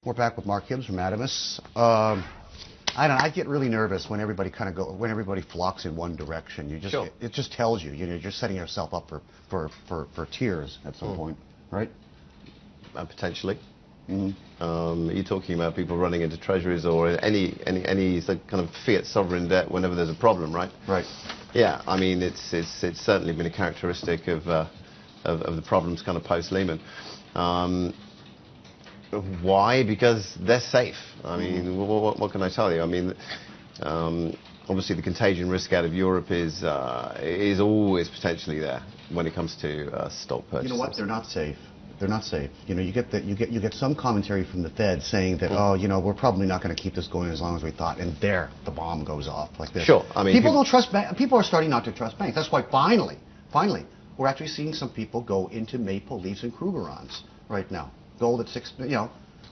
We're back with Mark Hibbs from Adamas. I get really nervous when everybody when everybody flocks in one direction. It just tells you, you're just setting yourself up for tears at some point, right? Potentially. Mm-hmm. Are you talking about people running into treasuries or any kind of fiat sovereign debt whenever there's a problem, right? Right. Yeah, I mean it's certainly been a characteristic of the problems kind of post Lehman. Why? Because they're safe. I mean, what can I tell you? I mean, obviously the contagion risk out of Europe is always potentially there when it comes to stock purchases. You know what? They're not safe. They're not safe. You know, you get some commentary from the Fed saying that, oh, you know, we're probably not going to keep this going as long as we thought, and there the bomb goes off like this. Sure. I mean, people don't trust people are starting not to trust banks. That's why finally, we're actually seeing some people go into Maple Leafs and Krugerrands right now. Gold at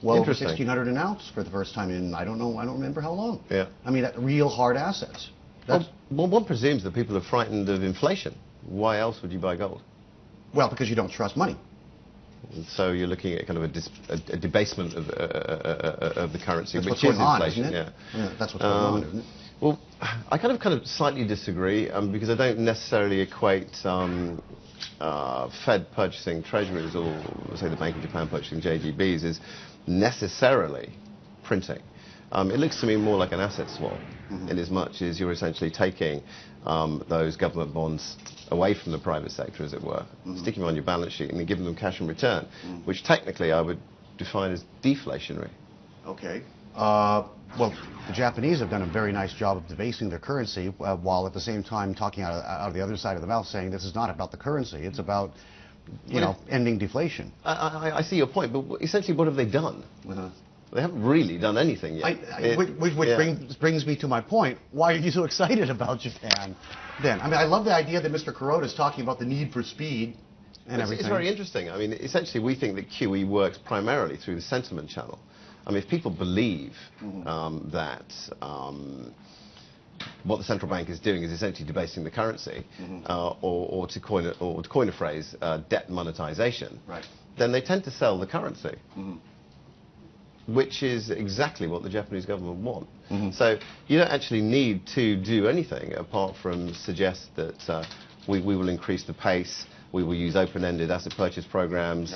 well over 1,600 an ounce for the first time in I don't remember how long. Yeah. I mean, real hard assets. Well, one presumes that people are frightened of inflation. Why else would you buy gold? Well, because you don't trust money. So you're looking at kind of a debasement of the currency, That's which what's is going on, inflation. isn't it? Yeah. That's what's going on, isn't it? Well, I kind of slightly disagree because I don't necessarily equate Fed purchasing treasuries or say the Bank of Japan purchasing JGBs as necessarily printing. It looks to me more like an asset swap, in as much as you're essentially taking those government bonds away from the private sector, as it were, sticking them on your balance sheet and then giving them cash in return, which technically I would define as deflationary. Okay. Well, the Japanese have done a very nice job of debasing their currency, while at the same time talking out of the other side of the mouth, saying this is not about the currency, it's about, ending deflation. I see your point, but essentially what have they done? They haven't really done anything yet. Which brings me to my point. Why are you so excited about Japan then? I mean, I love the idea that Mr. Kuroda is talking about the need for speed and everything. It's very interesting. I mean, essentially we think that QE works primarily through the sentiment channel. I mean, if people believe that what the central bank is doing is essentially debasing the currency, or to coin a phrase, debt monetization, then they tend to sell the currency. Which is exactly what the Japanese government want. So you don't actually need to do anything apart from suggest that we will increase the pace, we will use open-ended asset purchase programs,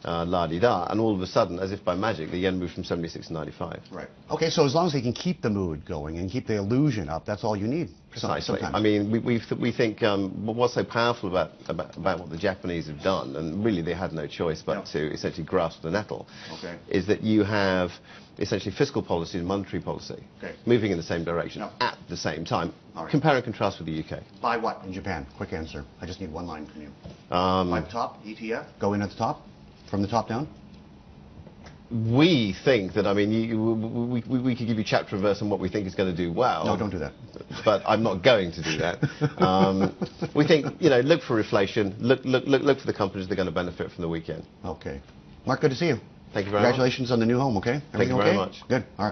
la-di-da, and all of a sudden, as if by magic, the yen moved from 76 to 95. Right. Okay, so as long as they can keep the mood going and keep the illusion up, that's all you need. Precisely. I mean, we think what's so powerful about what the Japanese have done, and really they had no choice but to essentially grasp the nettle, is that you have essentially fiscal policy and monetary policy moving in the same direction at the same time. Compare and contrast with the UK. Buy what in Japan? Quick answer. I just need one line from you. Buy the top, ETF, go in at the top, from the top down? We think that, I mean, we could give you chapter and verse on what we think is going to do well. No, don't do that. But I'm not going to do that. We think, look for inflation, look for the companies that are going to benefit from the weekend. Okay. Mark, good to see you. Thank you very much. Congratulations on the new home, okay? Everything Thank you very much. Good. All right.